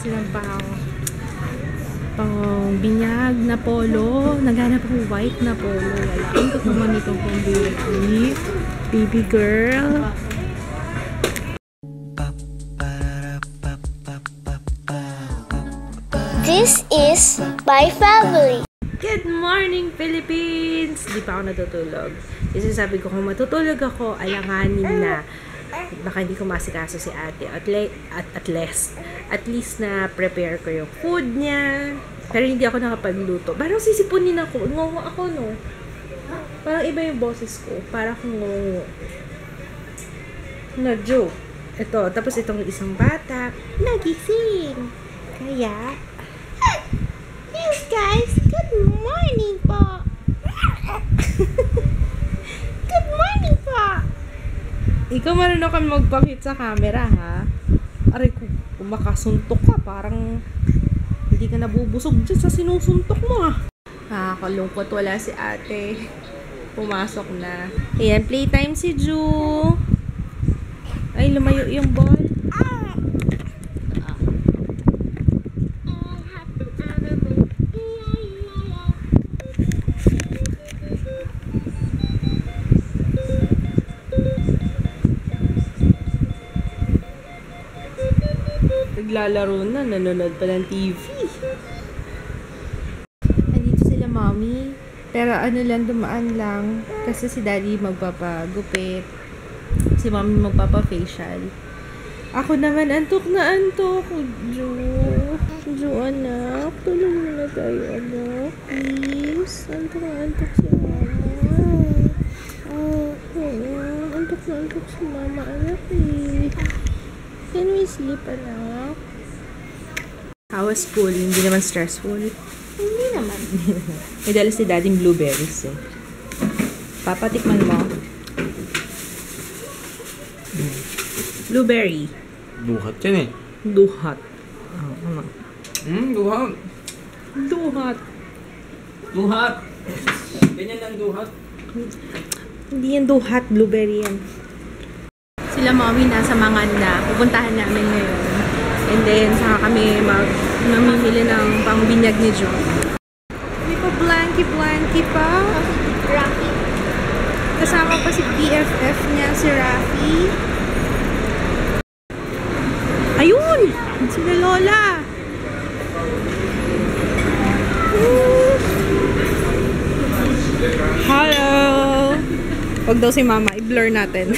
Silang pang binyag na polo. Naghanap akong white na polo. Wala. Ang kukuman itong pang beauty. Baby girl. This is my family. Good morning, Philippines! Di pa ako natutulog. Kasi sabi ko, kung matutulog ako, alanganin na. Baka hindi ko masikaso si ate. At least na prepare ko yung food niya. Pero hindi ako nakapagluto. Parang sisipunin ako. Ngongo ako, no? Parang iba yung boses ko. Parang akong ngongo. No joke. Ito. Tapos itong isang bata. Nagising. Kaya, yes guys, good morning po. Good morning po. Ikaw marunong kang magpakit sa camera, ha? Aray, kung makasuntok ka, parang hindi ka nabubusog dyan sa sinusuntok mo, ha? Nakakalungkot, wala si ate. Pumasok na. Ayan, playtime si Ju. Ay, lumayo yung ball. Naglalaro na, nanonood pa ng TV. Nandito sila, mommy. Pero ano lang, dumaan lang. Kasi si daddy magpapagupit. Si mommy magpapafacial. Ako naman, antok na antok. Jo, anak. Tulog muna tayo, anak. Please. Antok na antok si mama. Antok na antok si mama, anak, eh. Can we sleep, anak? How was school? Hindi naman stressful? Hindi naman. May dala si daddy blueberries, eh. Papatikman mo. Blueberry. Duhat yan, eh. Duhat. Ano? Duhat. Duhat. Duhat. Ganyan lang duhat. Hindi yan duhat. Blueberry yan. Sila mommy nasa Manganda. Pupuntahan namin ngayon. And then, saka kami mamimili ng pangbinyag ni John. Hindi pa blanky pa. Rocky. Kasama pa si BFF niya, si Rafi. Ayun! Sila Lola! Hello! Huwag daw si mama, i-blur natin.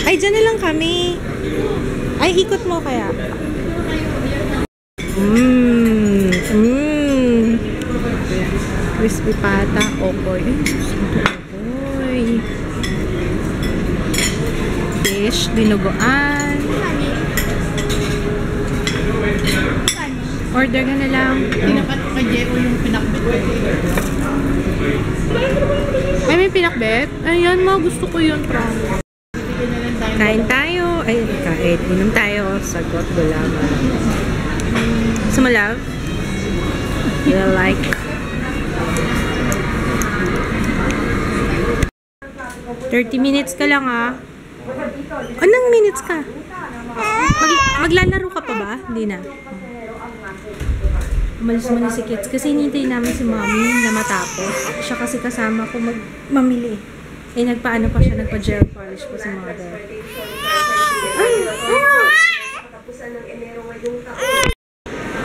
Ay, dyan na lang kami. Ay, ikot mo kaya. Crispy pata. Okoy. Okoy. Fish, dinuguan. Order ka na lang. Tinapat ko kay Jeko yung pinakbit. Ay, may pinakbet? Ayan mo, gusto ko yun, promise. Kain tayo. Ay, kain. Inom tayo. Sagot, gulaman. Gusto mo, love? You like? $30 ka lang, ha? Anong minutes ka? Maglalaro ka pa ba? Hindi na. Umalis mo na si Kids kasi hinintay namin si mommy na matapos. Siya kasi kasama ko mamili. Eh, nagpaano pa siya, nagpa-gel polish pa si mother. Ay!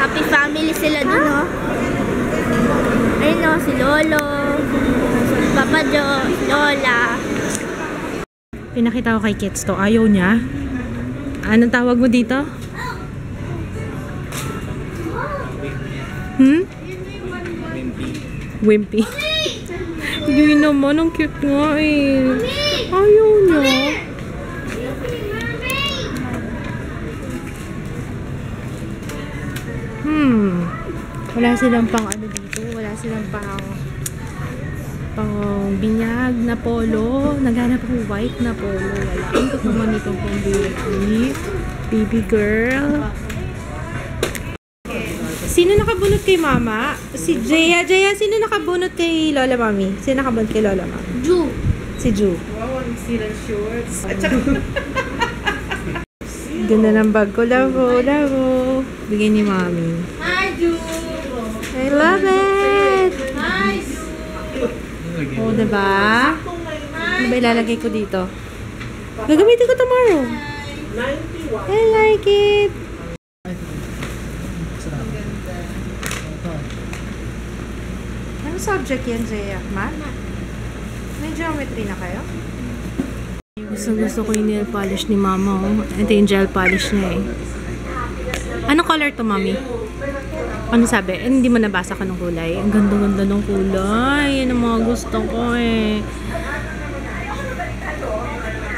Happy family sila dun, no? Ayun, no? Si Lolo, Papa Jo, Lola. Pinakita ko kay Kids to. Ayaw niya. Anong tawag mo dito? Wimpy. Hindi naman. Ang cute nga, eh. Ayaw niya. Wala silang pang ano dito. Wala silang pang binyag na polo. Naghanap akong white na polo. Wala. Ang kukuman itong pang beauty. Baby girl. Sino nakabunot kay mama? Si Jaya. Jaya, sino nakabunot kay Lola Mami? Sino nakabunot kay Lola Mami? Ju. Si Ju. nasirang shorts. At saka... Ganda ng bag ko. Lavo. Bigay ni Mommy. Hi, Ju! I love it! Hi, Ju! Oh, diba? Ano ba ilalagay ko dito? Gagamitin ko tomorrow. I like it. Anong subject yan, Zaya? Math? May geometry na kayo? Gusto ko yung nail polish ni Mama. Oh. Ito yung gel polish niya eh. Anong color to, Mami? Ano sabi? Hindi mo nabasa ka ng kulay. Ang ganda-ganda ng kulay. Yan ang mga gusto ko eh.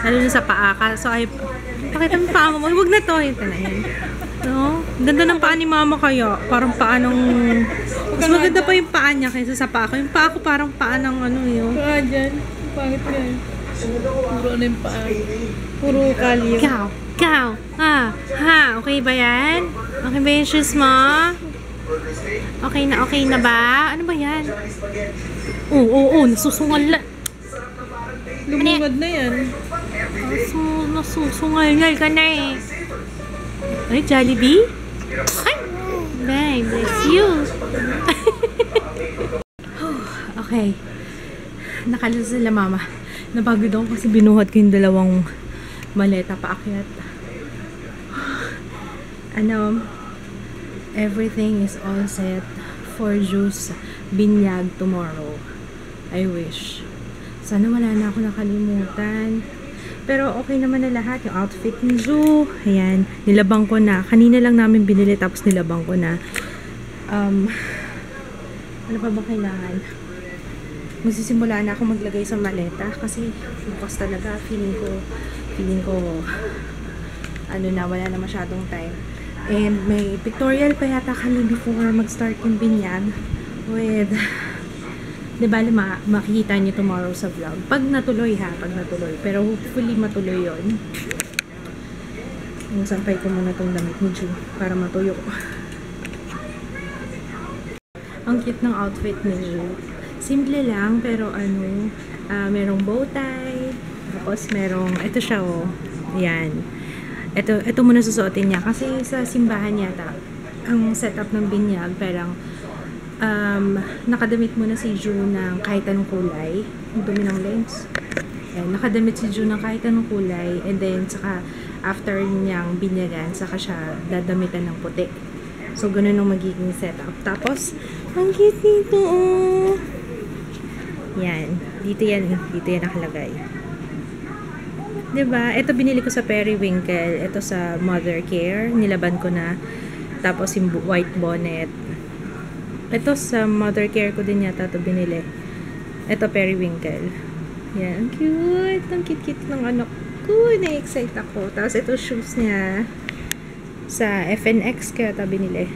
Lalo na sa paa ka. So, ay, pakita mo paa mo. Huwag na to. Ito na yan. No? Ganda ng paa ni Mama kaya. Parang paa ng... Mas maganda pa yung paa niya kaysa sa paa ko. Yung paa ko parang paa ng ano yun. Paa dyan. Pangit yan. Puro ano yung paa. Puro kalyo. Ikaw. Okay ba yan? Okay ba yung shoes mo? Okay na ba? Ano ba yan? Oo, nasusungal na. Lumungad na yan. Nasusungal ka na eh. Ay, Jollibee? Ay! Bye, bless you. Okay. Nakalas sila, Mama. Napagod ako kasi binuhat ko yung dalawang maleta paakyat. Everything is all set for Ju's binyag tomorrow. I wish. Sana wala na ako nakalimutan. Pero okay naman na lahat. Yung outfit ni Ju. Ayan. Nilabang ko na. Kanina lang namin binili tapos nilabang ko na. Ano pa ba kailangan? Magsisimula na ako maglagay sa maleta. Kasi bukas talaga. Feeling ko wala na masyadong time. And may pictorial pa yata kami before mag-start yung binyag. With... Diba, makikita nyo tomorrow sa vlog. Pag natuloy. Pero hopefully matuloy yon. Sampay ko muna itong damit ni Ju para matuyo ko. Ang cute ng outfit ni Ju. Simple lang, pero merong bow tie. Tapos merong, ito siya oh. Yan. Ito muna susuotin niya. Kasi sa simbahan yata, ang setup ng binyag, parang nakadamit muna si Ju ng kahit anong kulay. Ang dumi ng lens. Ayan, nakadamit si Ju ng kahit anong kulay. And then, saka, after niyang binyagan, saka siya dadamitan ng puti. So, ganun ang magiging setup. Tapos, ang cute nito, oh. Yan. Dito yan nakalagay. Diba? Ito binili ko sa Periwinkle. Ito sa Mother Care. Nilaban ko na. Tapos, yung white bonnet. Ito sa Mother Care ko din yata ito binili. Ito Periwinkle. Yan. Ang cute. Ang cute ng anak ko. Na-excite ako. Tapos ito shoes niya. Sa FNX ko yata binili.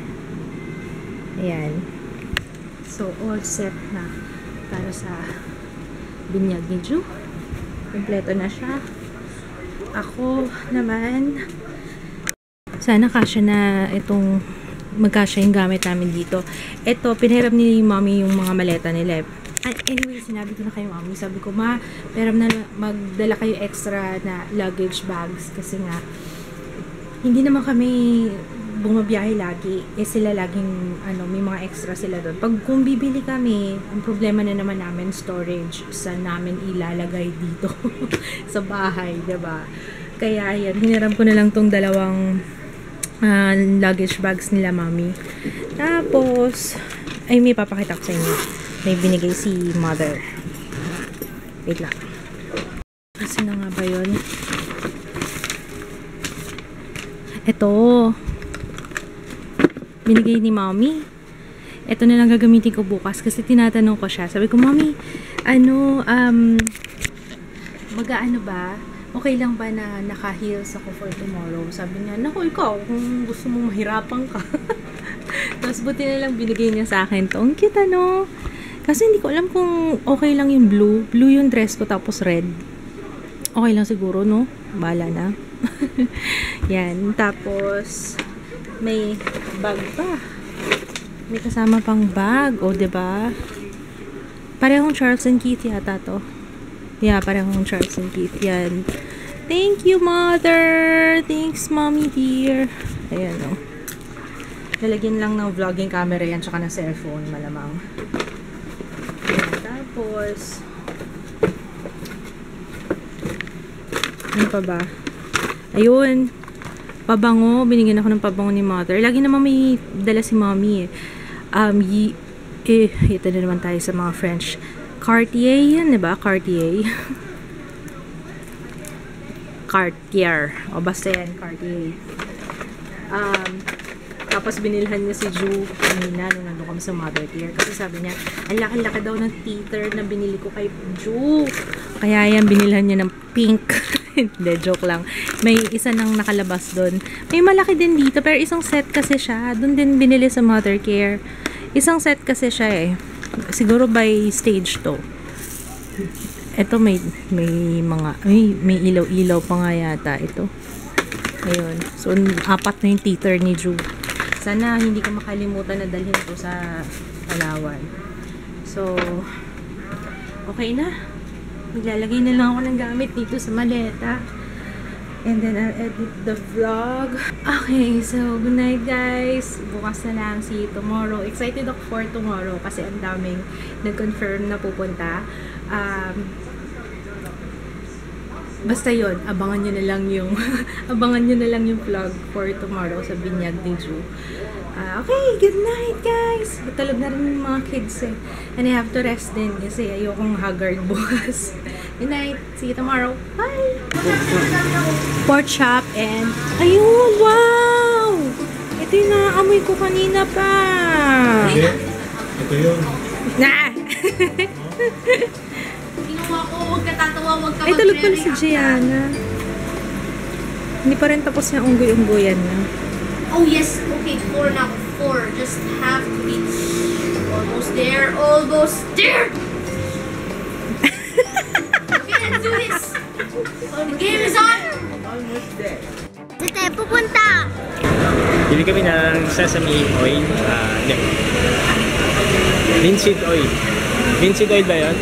Ayan. So, all set na para sa binyag ni Ju. Kompleto na siya. Ako naman, sana kasya na itong magkasya yung gamit namin dito. Ito, pinahiram ni Mommy yung mga maleta nila. Anyway, sinabi ko na kay Mommy. Sabi ko, Ma, pinahiram na magdala kayo extra na luggage bags. Kasi nga, hindi naman kami bumabiyahe lagi. Sila laging, may mga extra sila doon. Kung bibili kami, ang problema na naman namin, storage. Saan namin ilalagay dito sa bahay, diba? Kaya, yan, hiniram ko na lang tong dalawang luggage bags nila, Mommy. Tapos, may papakita ko sa inyo. May binigay si Mother. Wait lang. Kasi na nga ba yun? Ito. Binigay ni Mommy. Ito na lang gagamitin ko bukas kasi tinatanong ko siya. Sabi ko, Mommy, mag-aano ba? Okay lang ba na naka-heels ako for tomorrow? Sabi niya, naku, ikaw, kung gusto mong mahirapan ka. Tapos buti na lang binigay niya sa akin to. Ang cute, ano? Kasi hindi ko alam kung okay lang yung blue. Blue yung dress ko tapos red. Okay lang siguro, no? Bahala na. Yan. Tapos, may bag pa. May kasama pang bag. O, diba? Parehong Charles and Keith yata to. Yeah, parang Charles and Keith. Yan. Thank you, mother! Thanks, mommy dear. Ayan, o. Lalagyan lang ng vlogging camera yan, tsaka ng cellphone, malamang. Ayan, tapos, ano pa ba? Ayun. Pabango. Binigyan ako ng pabango ni mother. Lagi naman may dala si mommy eh. Ito na naman tayo sa mga French. Cartier yan, diba? Cartier. Cartier. O, basta yan. Cartier. Tapos binilhan niya si Ju kanina nung nandun kami sa mother care. Kasi sabi niya, ang laki-laki daw ng teeter na binili ko kay Ju. Kaya yan, binilhan niya ng pink. Hindi, joke lang. May isa nang nakalabas doon. May malaki din dito, pero isang set kasi siya. Doon din binili sa mother care. Isang set kasi siya eh. Siguro by stage to. Ito may mga, may ilaw-ilaw pa nga yata ito. Ayun. So, 4 na yung teeter ni Ju. Sana hindi ko makalimutan na dalhin ito sa Palawan. So, okay na. Maglalagay na lang ako ng gamit dito sa maleta. And then, I'll edit the vlog. Okay, so, good night guys. Bukas na lang, see you tomorrow. Excited ako for tomorrow kasi ang daming nag-confirm na pupunta. Basta yun, abangan nyo na lang yung abangan nyo na lang yung vlog for tomorrow sa binyag ni Ju. Okay, good night guys! Tulog na rin yung mga kids eh. And I have to rest din kasi ayokong haggard bukas. Good night! See you tomorrow! Bye! Pork chop and... Ayun! Wow! Ito yung nakaamoy ko kanina pa! Ito yun. Nah! Ginawa ko, huwag ka tatawa, huwag ka Ay, tulog pala si Gianna. Hindi pa rin tapos yung unggoy-unggoyan na. Oh yes, okay, 4 now. 4. Just have to reach. Almost there, almost there! Okay, let's do this! The game is on! Almost there. Saan tayo pupunta? Bili kami ng sesame oil. Linseed oil. Linseed oil ba yun?